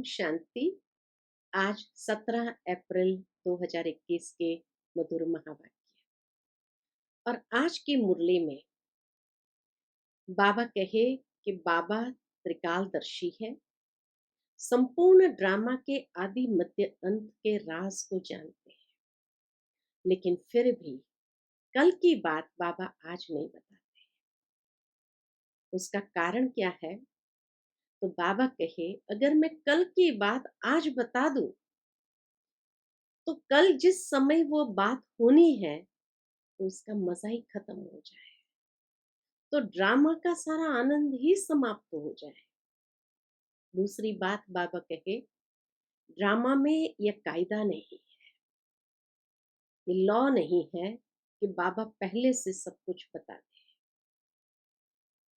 शांति। आज 17 अप्रैल 2021 के मधुर महावाक्य और आज की मुरली में बाबा कहे कि बाबा त्रिकालदर्शी है, संपूर्ण ड्रामा के आदि मध्य अंत के राज को जानते हैं, लेकिन फिर भी कल की बात बाबा आज नहीं बताते। उसका कारण क्या है? तो बाबा कहे अगर मैं कल की बात आज बता दूं तो कल जिस समय वो बात होनी है तो उसका मजा ही खत्म हो जाए, तो ड्रामा का सारा आनंद ही समाप्त हो जाए। दूसरी बात बाबा कहे ड्रामा में यह कायदा नहीं है, ये लॉ नहीं है कि बाबा पहले से सब कुछ बता दे।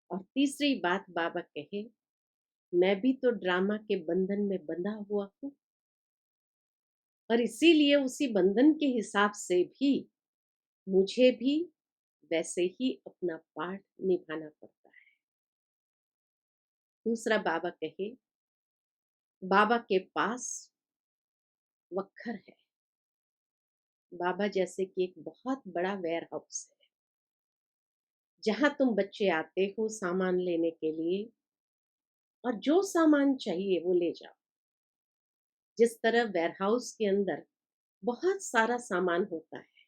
और तीसरी बात बाबा कहे मैं भी तो ड्रामा के बंधन में बंधा हुआ हूं और इसीलिए उसी बंधन के हिसाब से भी मुझे भी वैसे ही अपना पाठ निभाना पड़ता है। दूसरा बाबा कहे बाबा के पास वक्खर है। बाबा जैसे कि एक बहुत बड़ा वेयर हाउस है जहां तुम बच्चे आते हो सामान लेने के लिए और जो सामान चाहिए वो ले जाओ। जिस तरह वेयर हाउस के अंदर बहुत सारा सामान होता है,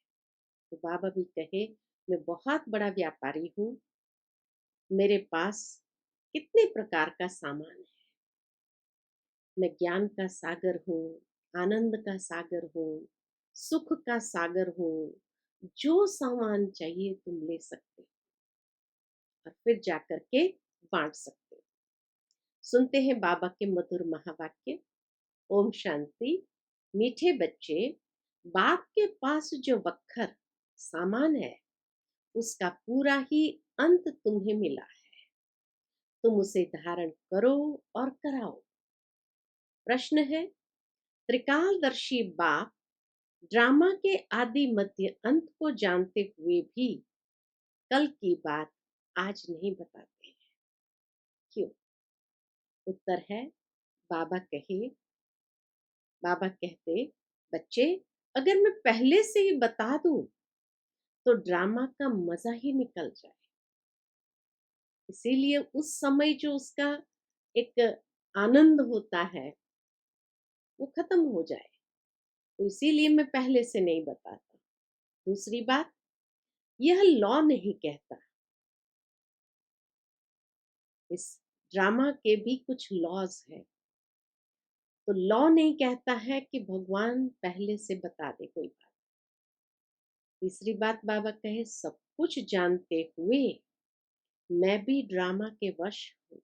तो बाबा भी कहे मैं बहुत बड़ा व्यापारी हूँ, मेरे पास कितने प्रकार का सामान है। मैं ज्ञान का सागर हूँ, आनंद का सागर हूँ, सुख का सागर हूँ। जो सामान चाहिए तुम ले सकते हो और फिर जाकर के बांट सकते हो। सुनते हैं बाबा के मधुर महावाक्य। ओम शांति। मीठे बच्चे, बाप के पास जो वक्खर सामान है उसका पूरा ही अंत तुम्हें मिला है, तुम उसे धारण करो और कराओ। प्रश्न है, त्रिकालदर्शी बाप ड्रामा के आदि मध्य अंत को जानते हुए भी कल की बात आज नहीं बताते हैं, क्यों? उत्तर है बाबा कहते बच्चे अगर मैं पहले से ही बता दूं तो ड्रामा का मजा ही निकल जाए, इसीलिए उस समय जो उसका एक आनंद होता है वो खत्म हो जाए, तो इसीलिए मैं पहले से नहीं बताता। दूसरी बात, यह लॉ नहीं कहता, इस ड्रामा के भी कुछ लॉज है, तो लॉ नहीं कहता है कि भगवान पहले से बता दे कोई बात। तीसरी बात बाबा कहे सब कुछ जानते हुए मैं भी ड्रामा के वश हूं,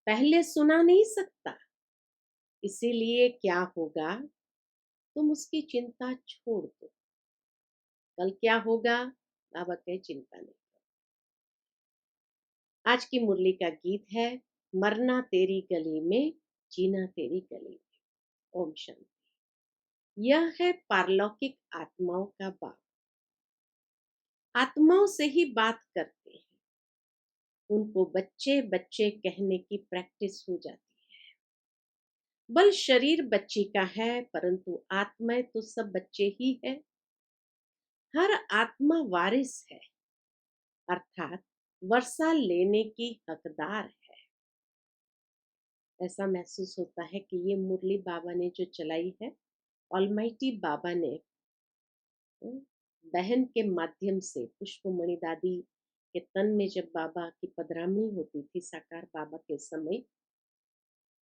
पहले सुना नहीं सकता, इसीलिए क्या होगा तुम उसकी चिंता छोड़ दो। कल क्या होगा बाबा कहे चिंता नहीं। आज की मुरली का गीत है मरना तेरी गली में, जीना तेरी गली में। ओम शांति। यह है पारलौकिक आत्माओं का बाप। आत्माओं से ही बात करते हैं, उनको बच्चे बच्चे कहने की प्रैक्टिस हो जाती है। बल शरीर बच्ची का है परंतु आत्माएं तो सब बच्चे ही है। हर आत्मा वारिस है, अर्थात वर्षा लेने की हकदार है। ऐसा महसूस होता है कि ये मुरली बाबा ने जो चलाई है, ऑलमाइटी बाबा ने बहन के माध्यम से पुष्पमणि दादी के तन में जब बाबा की पधरामणी होती थी साकार बाबा के समय,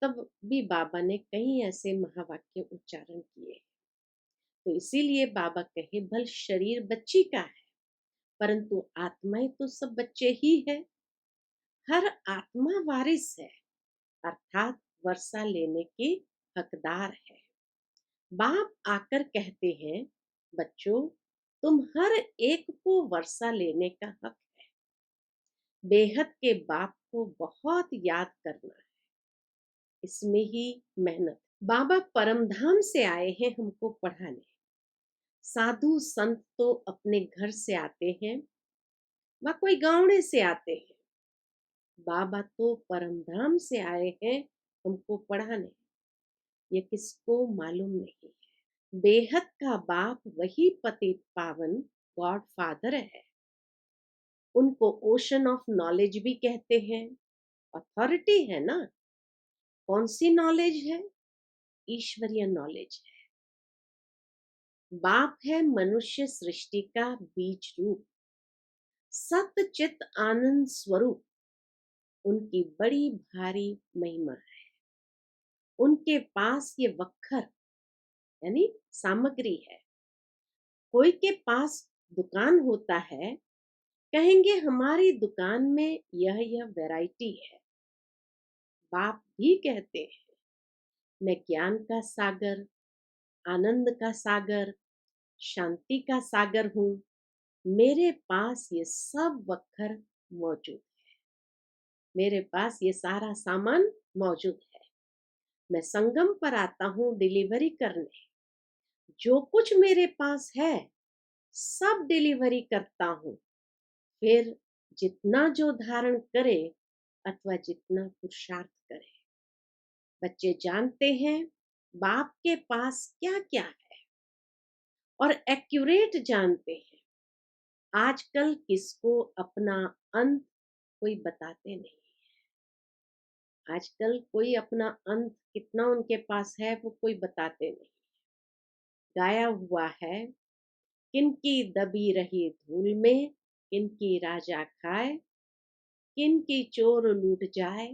तब भी बाबा ने कई ऐसे महावाक्य उच्चारण किए। तो इसीलिए बाबा कहे भल शरीर बच्ची का है परंतु आत्माएं तो सब बच्चे ही है। हर आत्मा वारिस है, अर्थात वर्षा लेने की हकदार है। बाप आकर कहते हैं बच्चों तुम हर एक को वर्षा लेने का हक है। बेहद के बाप को बहुत याद करना है, इसमें ही मेहनत। बाबा परमधाम से आए हैं हमको पढ़ाने। साधु संत तो अपने घर से आते हैं व कोई गावड़े से आते हैं, बाबा तो परमधाम से आए हैं हमको पढ़ाने। ये किसको मालूम नहीं है। बेहद का बाप वही पतित पावन गॉड फादर है। उनको ओशन ऑफ नॉलेज भी कहते हैं। अथॉरिटी है ना। कौन सी नॉलेज है? ईश्वरीय नॉलेज है। बाप है मनुष्य सृष्टि का बीज रूप, सत चित आनंद स्वरूप। उनकी बड़ी भारी महिमा है। उनके पास ये वक्खर यानी सामग्री है। कोई के पास दुकान होता है, कहेंगे हमारी दुकान में यह वैरायटी है। बाप भी कहते हैं मैं ज्ञान का सागर, आनंद का सागर, शांति का सागर हूँ। मेरे पास ये सब वक्खर मौजूद है। मेरे पास ये सारा सामान मौजूद है। मैं संगम पर आता हूँ डिलीवरी करने। जो कुछ मेरे पास है सब डिलीवरी करता हूँ। फिर जितना जो धारण करे अथवा जितना पुरुषार्थ करे। बच्चे जानते हैं बाप के पास क्या क्या है और एक्यूरेट जानते हैं। आजकल किसको अपना अंत कोई बताते नहीं। आजकल कोई अपना अंत कितना उनके पास है वो कोई बताते नहीं। गाया हुआ है किनकी दबी रही धूल में किनकी राजा खाए, किनकी चोर लूट जाए।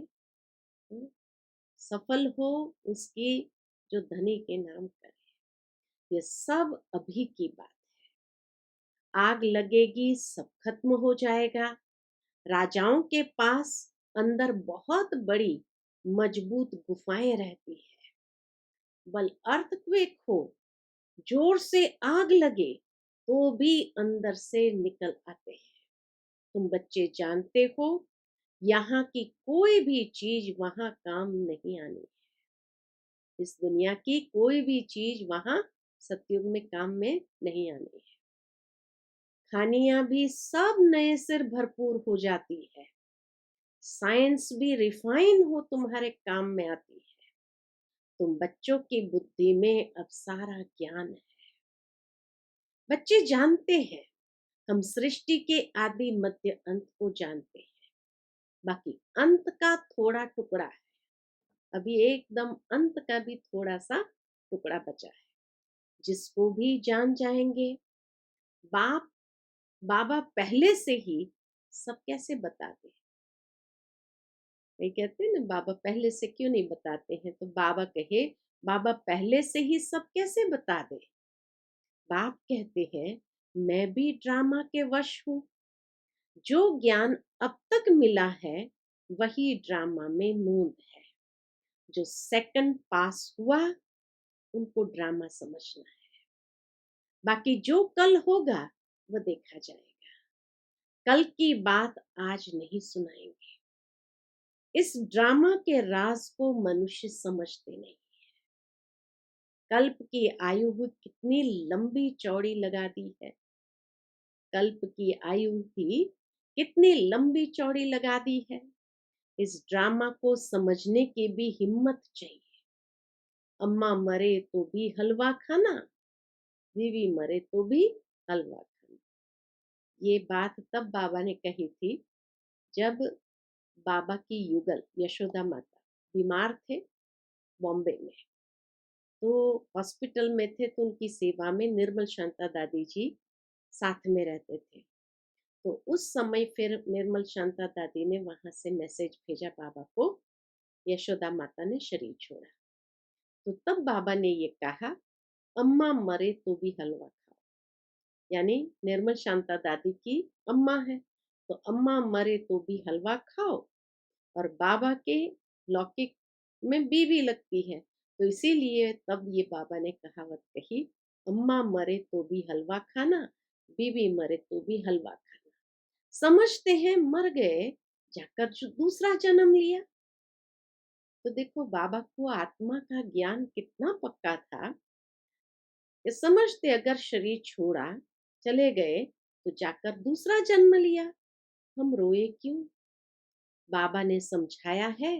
सफल हो उसकी जो धनी के नाम करे। ये सब अभी की बात है। आग लगेगी सब खत्म हो जाएगा। राजाओं के पास अंदर बहुत बड़ी मजबूत गुफाएं रहती है। बल अर्थक्वेक हो, जोर से आग लगे तो भी अंदर से निकल आते हैं। तुम बच्चे जानते हो यहाँ की कोई भी चीज वहां काम नहीं आनी है। इस दुनिया की कोई भी चीज वहां सतयुग में काम में नहीं आनी है। खानियां भी सब नए सिर भरपूर हो जाती है। साइंस भी रिफाइन हो तुम्हारे काम में आती है। तुम बच्चों की बुद्धि में अब सारा ज्ञान है। बच्चे जानते हैं हम सृष्टि के आदि मध्य अंत को जानते हैं। बाकी अंत का थोड़ा टुकड़ा है। अभी एकदम अंत का भी थोड़ा सा टुकड़ा बचा है। जिसको भी जान जाएंगे। बाप बाबा पहले से ही सब कैसे बताते हैं। ये कहते हैं ना बाबा पहले से क्यों नहीं बताते हैं, तो बाबा कहे बाबा पहले से ही सब कैसे बता दे। बाप कहते हैं मैं भी ड्रामा के वश हूँ। जो ज्ञान अब तक मिला है वही ड्रामा में नूंद है। जो सेकंड पास हुआ उनको ड्रामा समझना है। बाकी जो कल होगा वो देखा जाएगा। कल की बात आज नहीं सुनाएंगे। इस ड्रामा के राज को मनुष्य समझते नहीं। कल्प की आयु कितनी लंबी चौड़ी लगा दी है। कल्प की आयु ही कितनी लंबी चौड़ी लगा दी है। इस ड्रामा को समझने की भी हिम्मत चाहिए। अम्मा मरे तो भी हलवा खाना, बीवी मरे तो भी हलवा खाना। ये बात तब बाबा ने कही थी जब बाबा की युगल यशोदा माता बीमार थे बॉम्बे में। तो हॉस्पिटल में थे तो उनकी सेवा में निर्मल शांता दादी जी साथ में रहते थे। तो उस समय फिर निर्मल शांता दादी ने वहां से मैसेज भेजा बाबा को, यशोदा माता ने शरीर छोड़ा। तो तब बाबा ने ये कहा अम्मा मरे तो भी हलवा खाओ। यानी निर्मल शांता दादी की अम्मा है तो अम्मा मरे तो भी हलवा खाओ। और बाबा के लौकिक में बीवी लगती है तो इसीलिए तब ये बाबा ने कहावत कही अम्मा मरे तो भी हलवा खाना, बीवी मरे तो भी हलवा खाना। समझते हैं मर गए जाकर जो दूसरा जन्म लिया। तो देखो बाबा को आत्मा का ज्ञान कितना पक्का था कि समझते अगर शरीर छोड़ा चले गए तो जाकर दूसरा जन्म लिया। हम रोए क्यों? बाबा ने समझाया है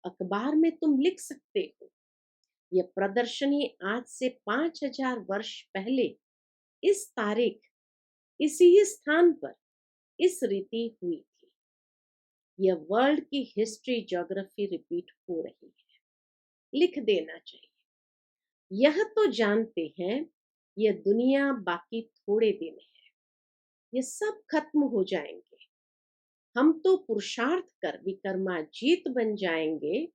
अखबार में तुम लिख सकते हो यह प्रदर्शनी आज से 5000 वर्ष पहले इस तारीख, इसी ही स्थान पर, इस रीति हुई थी। यह वर्ल्ड की हिस्ट्री ज्योग्राफी रिपीट हो रही है। लिख देना चाहिए। यह तो जानते हैं यह दुनिया बाकी थोड़े दिन है, ये सब खत्म हो जाएंगे। हम तो पुरुषार्थ कर विक्रमाजीत बन जाएंगे।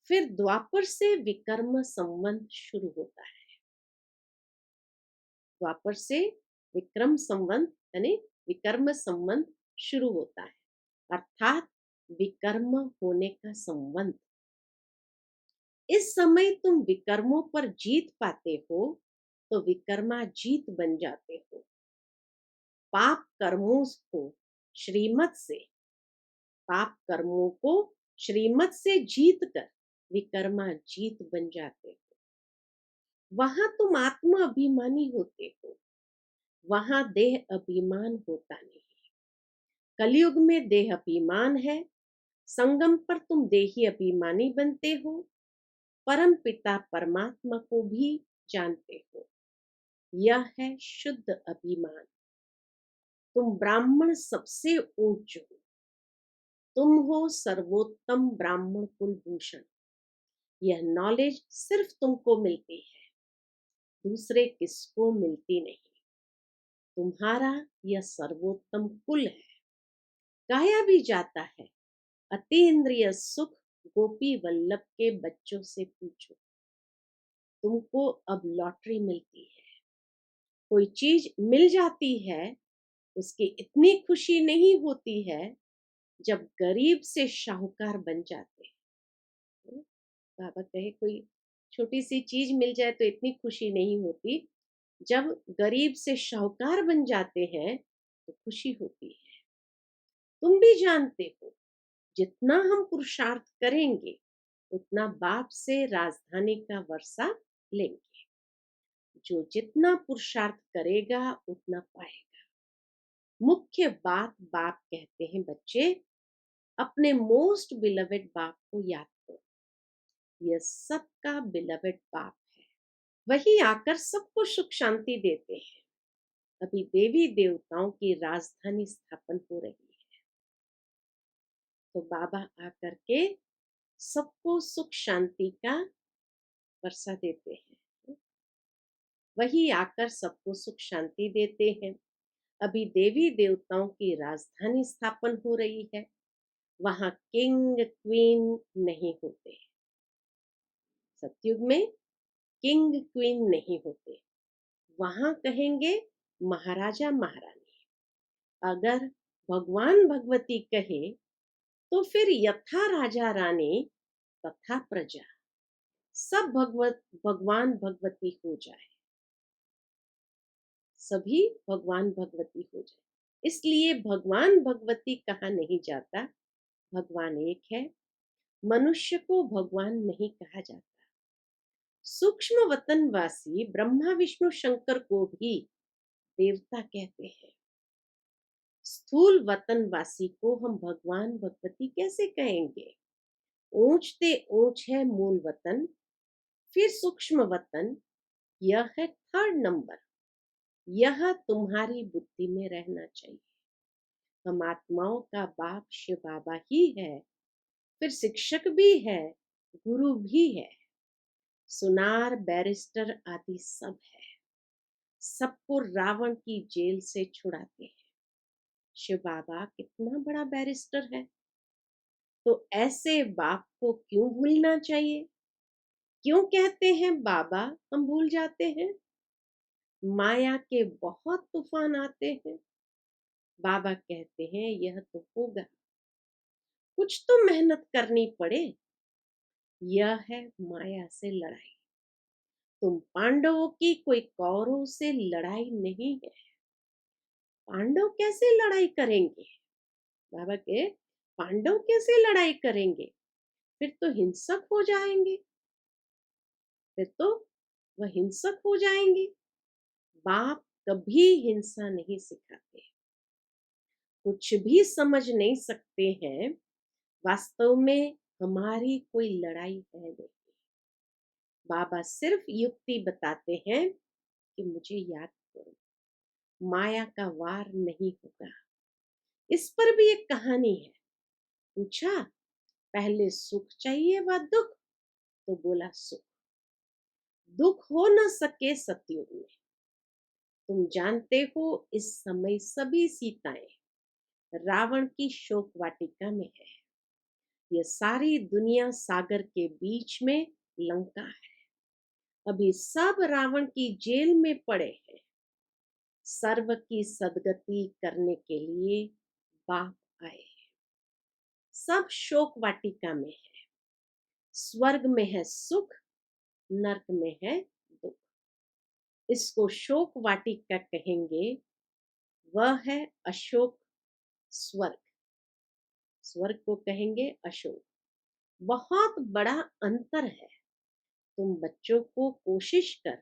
फिर द्वापर से विक्रम संवत शुरू होता है। द्वापर से विक्रम संवत यानी विक्रम संवत शुरू होता है, अर्थात विकर्म होने का संवत। इस समय तुम विकर्मों पर जीत पाते हो तो विक्रमाजीत बन जाते हो। पाप कर्मों को श्रीमत से पाप कर्मों को श्रीमत से जीत कर विक्रमाजीत बन जाते हो। वहां तुम आत्मा अभिमानी होते हो, वहां देह अभिमान होता नहीं। कलयुग में देह अभिमान है, संगम पर तुम देही अभिमानी बनते हो, परम पिता परमात्मा को भी जानते हो। यह है शुद्ध अभिमान। तुम ब्राह्मण सबसे ऊंच हो, तुम हो सर्वोत्तम ब्राह्मण कुलभूषण। यह नॉलेज सिर्फ तुमको मिलती है, दूसरे किसको मिलती नहीं। तुम्हारा यह सर्वोत्तम कुल है। गाया भी जाता है, अतीन्द्रिय सुख गोपी वल्लभ के बच्चों से पूछो। तुमको अब लॉटरी मिलती है, कोई चीज मिल जाती है, उसकी इतनी खुशी नहीं होती है जब गरीब से शाहूकार बन जाते हैं। बाबा कहे कोई छोटी सी चीज मिल जाए तो इतनी खुशी नहीं होती, जब गरीब से शाहूकार बन जाते हैं तो खुशी होती है। तुम भी जानते हो जितना हम पुरुषार्थ करेंगे उतना बाप से राजधानी का वर्षा लेंगे। जो जितना पुरुषार्थ करेगा उतना पाएगा। मुख्य बात बाप कहते हैं, बच्चे अपने मोस्ट बिलवेड बाप को याद करो। यह सबका बिलवेड बाप है, वही आकर सबको सुख शांति देते हैं। अभी देवी देवताओं की राजधानी स्थापन हो रही है, तो बाबा आकर के सबको सुख शांति का वर्षा देते हैं। वही आकर सबको सुख शांति देते हैं। अभी देवी देवताओं की राजधानी स्थापन हो रही है, वहां किंग क्वीन नहीं होते। सतयुग में किंग क्वीन नहीं होते, वहां कहेंगे महाराजा महारानी। अगर भगवान भगवती कहे तो फिर यथा राजा रानी तथा प्रजा, सब भगवान भगवती हो जाए, सभी भगवान भगवती हो जाए। इसलिए भगवान भगवती कहा नहीं जाता, भगवान एक है। मनुष्य को भगवान नहीं कहा जाता। सूक्ष्म वतनवासी ब्रह्मा विष्णु शंकर को भी देवता कहते हैं। स्थूल वतनवासी को हम भगवान भगवती कैसे कहेंगे? ऊंचते ऊंच है मूल वतन, फिर सूक्ष्म वतन, यह है थर्ड नंबर। यह तुम्हारी बुद्धि में रहना चाहिए। हम आत्माओं का बाप शिव बाबा ही है, फिर शिक्षक भी है, गुरु भी है, सुनार बैरिस्टर आदि सब है। सबको रावण की जेल से छुड़ाते हैं। शिव बाबा कितना बड़ा बैरिस्टर है, तो ऐसे बाप को क्यों भूलना चाहिए? क्यों कहते हैं बाबा हम भूल जाते हैं? माया के बहुत तूफान आते हैं। बाबा कहते हैं यह तो होगा, कुछ तो मेहनत करनी पड़े। यह है माया से लड़ाई। तुम पांडवों की कोई कौरवों से लड़ाई नहीं है। पांडव कैसे लड़ाई करेंगे? बाबा के पांडव कैसे लड़ाई करेंगे? फिर तो हिंसक हो जाएंगे, फिर तो वह हिंसक हो जाएंगे। बाप कभी हिंसा नहीं सिखाते, कुछ भी समझ नहीं सकते हैं। वास्तव में हमारी कोई लड़ाई है नहीं। बाबा सिर्फ युक्ति बताते हैं कि मुझे याद करो, माया का वार नहीं होगा। इस पर भी एक कहानी है। पूछा, पहले सुख चाहिए व दुख? तो बोला सुख। दुख हो न सके सतयुग में। तुम जानते हो इस समय सभी सीताएं रावण की शोक वाटिका में है। ये सारी दुनिया सागर के बीच में लंका है। अभी सब रावण की जेल में पड़े हैं। सर्व की सदगति करने के लिए बाप आए। सब शोक वाटिका में है। स्वर्ग में है सुख, नरक में है दुख। इसको शोक वाटिका कहेंगे। वह है अशोक स्वर्ग। स्वर्ग को कहेंगे अशोक। बहुत बड़ा अंतर है। तुम बच्चों को कोशिश कर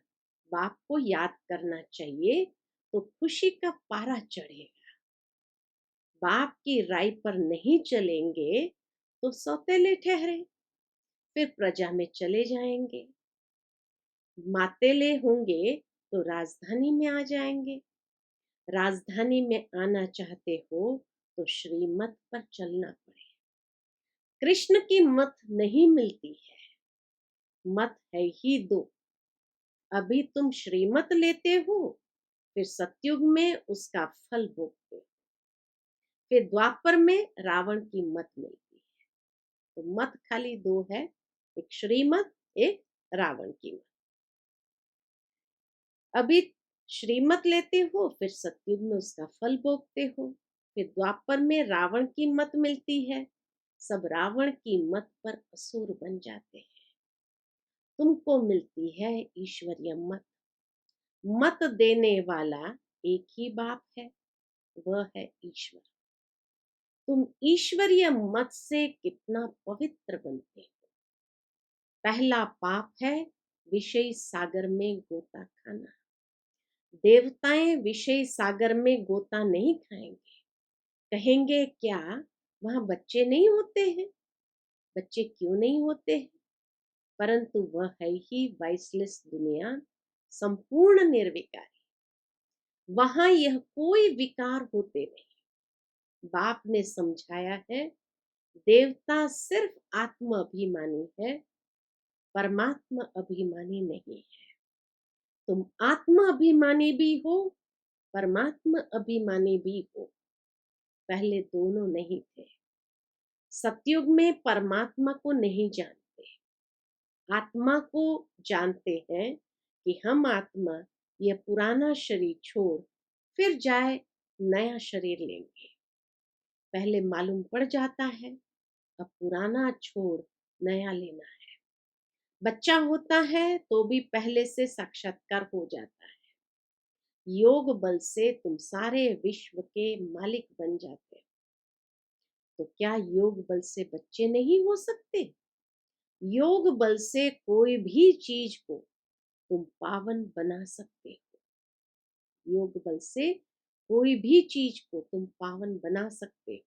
बाप को याद करना चाहिए तो खुशी का पारा चढ़ेगा। बाप की राय पर नहीं चलेंगे तो सौतेले ठहरे, फिर प्रजा में चले जाएंगे। मातेले होंगे तो राजधानी में आ जाएंगे। राजधानी में आना चाहते हो तो श्रीमत पर चलना पड़े। कृष्ण की मत नहीं मिलती है। मत है ही दो। अभी तुम श्रीमत लेते हो, फिर सतयुग में उसका फल भोगते हो। फिर द्वापर में रावण की मत मिलती है। तो मत खाली दो है, एक श्रीमत, एक रावण की मत। अभी श्रीमत लेते हो, फिर सतयुग में उसका फल भोगते हो। फिर द्वापर में रावण की मत मिलती है। सब रावण की मत पर असुर बन जाते हैं। तुमको मिलती है ईश्वरीय मत। मत देने वाला एक ही बाप है, वह है ईश्वर। तुम ईश्वरीय मत से कितना पवित्र बनते हो। पहला पाप है विषय सागर में गोता खाना। देवताएं विषय सागर में गोता नहीं खाएंगे। कहेंगे क्या वहां बच्चे नहीं होते हैं? बच्चे क्यों नहीं होते हैं? परंतु वह है ही वाइसलेस दुनिया, संपूर्ण निर्विकारी। वहां यह कोई विकार होते नहीं। बाप ने समझाया है, देवता सिर्फ आत्म अभिमानी है, परमात्मा अभिमानी नहीं है। तुम आत्म अभिमानी भी हो, परमात्मा अभिमानी भी हो। पहले दोनों नहीं थे। सतयुग में परमात्मा को नहीं जानते, आत्मा को जानते हैं कि हम आत्मा यह पुराना शरीर छोड़ फिर जाए नया शरीर लेंगे। पहले मालूम पड़ जाता है, अब पुराना छोड़ नया लेना है। बच्चा होता है तो भी पहले से साक्षात्कार हो जाता है। योग बल से तुम सारे विश्व के मालिक बन जाते हो। तो क्या योग बल से बच्चे नहीं हो सकते? योग बल से कोई भी चीज को तुम पावन बना सकते हो। योग बल से कोई भी चीज को तुम पावन बना सकते हो,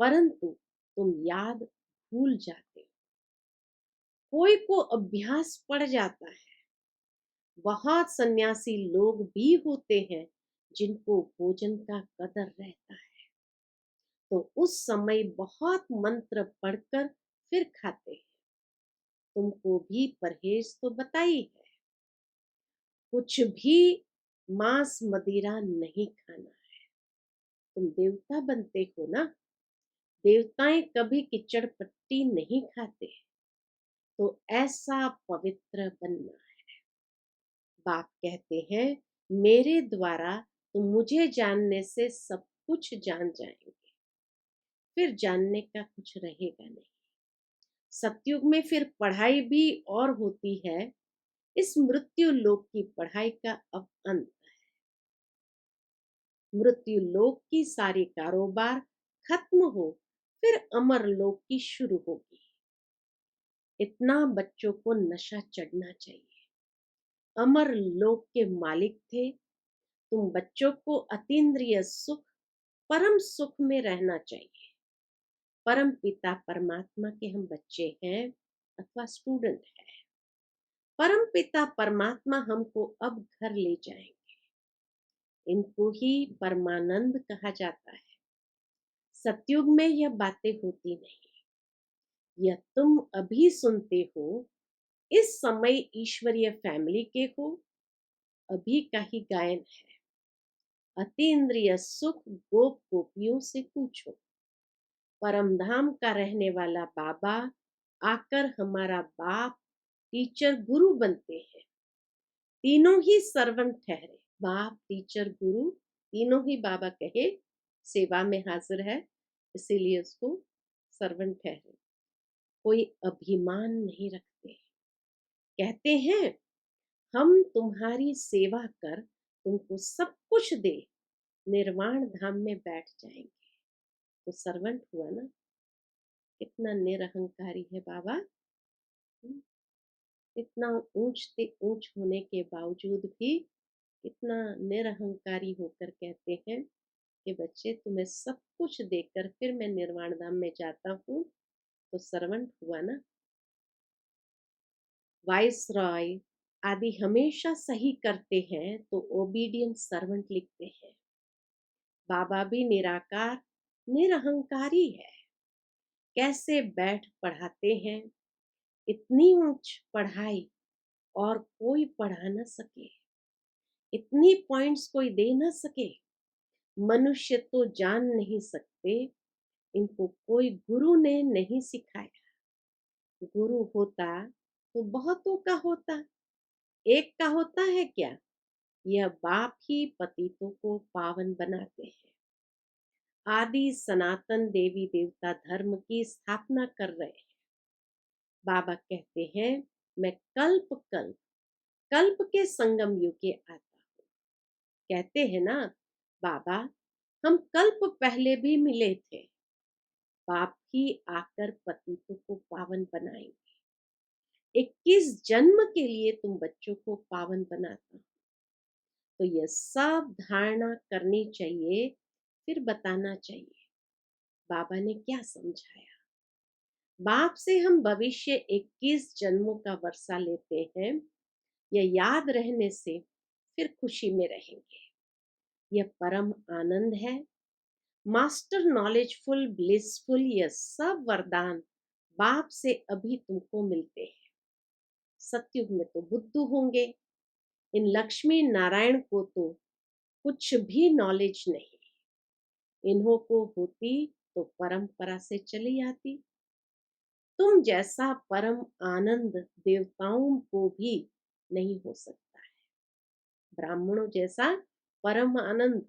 परंतु तुम याद भूल जाते हो। कोई को अभ्यास पड़ जाता है। बहुत सन्यासी लोग भी होते हैं जिनको भोजन का कदर रहता है, तो उस समय बहुत मंत्र पढ़कर फिर खाते हैं। तुमको भी परहेज तो बताई है। कुछ भी मांस मदिरा नहीं खाना है। तुम देवता बनते हो ना। देवताएं कभी कीचड़ पट्टी नहीं खाते, तो ऐसा पवित्र बनना है। बाप कहते हैं, मेरे द्वारा तुम मुझे जानने से सब कुछ जान जाएंगे, फिर जानने का कुछ रहेगा नहीं। सतयुग में फिर पढ़ाई भी और होती है। इस मृत्यु लोक की पढ़ाई का अब अंत है। मृत्यु लोक की सारी कारोबार खत्म हो, फिर अमर लोक की शुरू होगी। इतना बच्चों को नशा चढ़ना चाहिए। अमर लोक के मालिक थे तुम। बच्चों को अतीन्द्रिय सुख, परम सुख में रहना चाहिए। परम पिता परमात्मा के हम बच्चे हैं अथवा स्टूडेंट हैं। परम पिता परमात्मा हमको अब घर ले जाएंगे। इनको ही परमानंद कहा जाता है। सतयुग में यह बातें होती नहीं। यह तुम अभी सुनते हो, इस समय ईश्वरीय फैमिली के हो, अभी का ही गायन है। अतीन्द्रिय सुख गोप गोपियों से पूछो। परम धाम का रहने वाला बाबा आकर हमारा बाप टीचर गुरु बनते हैं। तीनों ही सर्वेंट ठहरे। बाप टीचर गुरु तीनों ही बाबा कहे सेवा में हाजिर है, इसीलिए उसको सर्वेंट ठहरे। कोई अभिमान नहीं रखते। कहते हैं हम तुम्हारी सेवा कर तुमको सब कुछ दे निर्वाण धाम में बैठ जाएंगे। तो सर्वेंट हुआ ना। कितना निरहंकारी है बाबा। हम्म, इतना ऊंच होने के बावजूद भी कितना निरहंकारी होकर कहते हैं कि बच्चे तुम्हें सब कुछ देकर फिर मैं निर्वाण धाम में जाता हूँ। तो सर्वेंट हुआ ना। वाइस रॉय आदि हमेशा सही करते हैं तो ओबीडियंट सर्वेंट लिखते हैं। बाबा भी निराकार निरहंकारी है। कैसे बैठ पढ़ाते हैं। इतनी ऊंच पढ़ाई और कोई पढ़ा न सके। इतनी पॉइंट्स कोई दे न सके। मनुष्य तो जान नहीं सकते। इनको कोई गुरु ने नहीं सिखाया। गुरु होता तो बहुतों का होता, एक का होता है क्या। यह बाप ही पतितों को पावन बनाते हैं। आदि सनातन देवी देवता धर्म की स्थापना कर रहे हैं। बाबा कहते हैं मैं कल्प कल्प कल्प के संगम युग के आता हूँ। कहते हैं ना बाबा हम कल्प पहले भी मिले थे। बाप ही आकर पतितों को पावन बनाएंगे। 21 जन्म के लिए तुम बच्चों को पावन बनाता हूँ। तो यह सब धारणा करनी चाहिए, फिर बताना चाहिए बाबा ने क्या समझाया। बाप से हम भविष्य 21 जन्मों का वर्षा लेते हैं। यह याद रहने से फिर खुशी में रहेंगे। यह परम आनंद है। मास्टर नॉलेजफुल ब्लिसफुल यह सब वरदान बाप से अभी तुमको मिलते हैं। सतयुग में तो बुद्धू होंगे। इन लक्ष्मी नारायण को तो कुछ भी नॉलेज नहीं। इन्हों को होती तो परंपरा से चली आती। तुम जैसा परम आनंद देवताओं को भी नहीं हो सकता है। ब्राह्मणों जैसा परम आनंद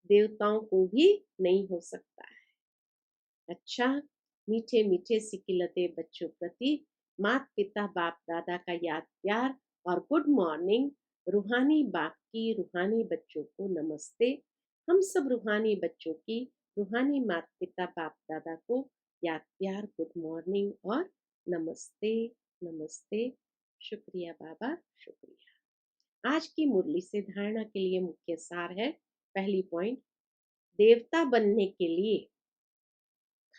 देवताओं को भी नहीं हो सकता है। अच्छा, मीठे मीठे सिकिलते बच्चों प्रति माता पिता बाप दादा का याद प्यार और गुड मॉर्निंग। रूहानी बाप की रूहानी बच्चों को नमस्ते। हम सब रूहानी बच्चों की रूहानी माता पिता बाप दादा को याद प्यार गुड मॉर्निंग और नमस्ते नमस्ते। शुक्रिया बाबा शुक्रिया। आज की मुरली से धारणा के लिए मुख्य सार है। पहली पॉइंट, देवता बनने के लिए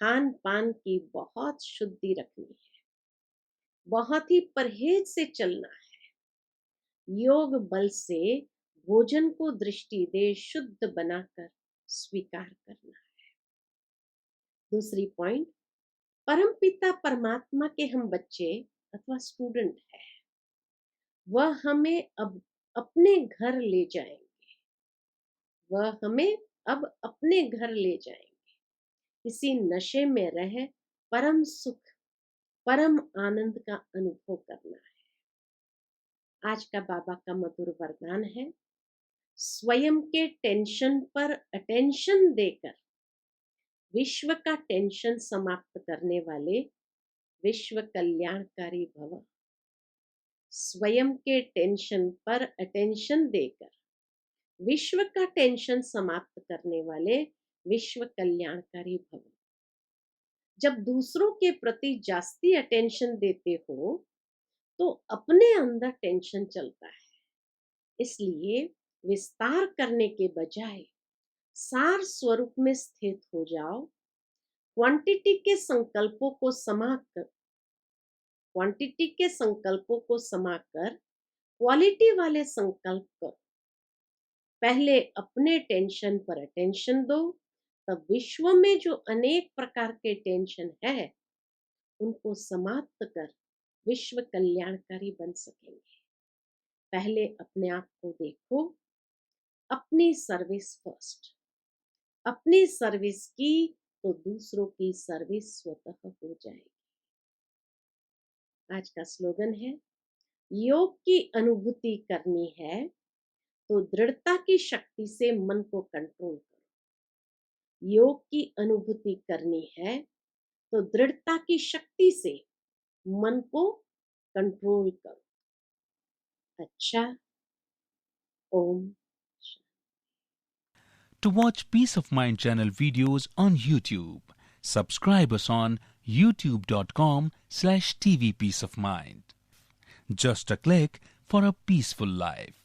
खान पान की बहुत शुद्धि रखनी है। बहुत ही परहेज से चलना है। योग बल से भोजन को दृष्टि दे शुद्ध बनाकर स्वीकार करना है। दूसरी पॉइंट, परमपिता परमात्मा के हम बच्चे अथवा स्टूडेंट है। वह हमें अब अपने घर ले जाएंगे। वह हमें अब अपने घर ले जाएंगे। इसी नशे में रह परम सुख परम आनंद का अनुभव करना है। आज का बाबा का मधुर वरदान है, स्वयं के टेंशन पर अटेंशन देकर विश्व का टेंशन समाप्त करने वाले विश्व कल्याणकारी भव। स्वयं के टेंशन पर अटेंशन देकर विश्व का टेंशन समाप्त करने वाले विश्व कल्याणकारी भव। जब दूसरों के प्रति जास्ती अटेंशन देते हो तो अपने अंदर टेंशन चलता है। इसलिए विस्तार करने के बजाय सार स्वरूप में स्थित हो जाओ। क्वांटिटी के संकल्पों को समाप्त क्वांटिटी के संकल्पों को समाकर क्वालिटी वाले संकल्प करो। पहले अपने टेंशन पर अटेंशन दो, तब विश्व में जो अनेक प्रकार के टेंशन है उनको समाप्त कर विश्व कल्याणकारी बन सकेंगे। पहले अपने आप को देखो, अपनी सर्विस फर्स्ट। अपनी सर्विस की तो दूसरों की सर्विस स्वतः हो जाएगी। आज का स्लोगन है, योग की अनुभूति करनी है तो दृढ़ता की शक्ति से मन को कंट्रोल करो। योग की अनुभूति करनी है तो दृढ़ता की शक्ति से मन को कंट्रोल करो। अच्छा, ओम। To watch Peace of Mind channel videos on YouTube, subscribe us on youtube.com/tvpeaceofmind. Just a click for a peaceful life.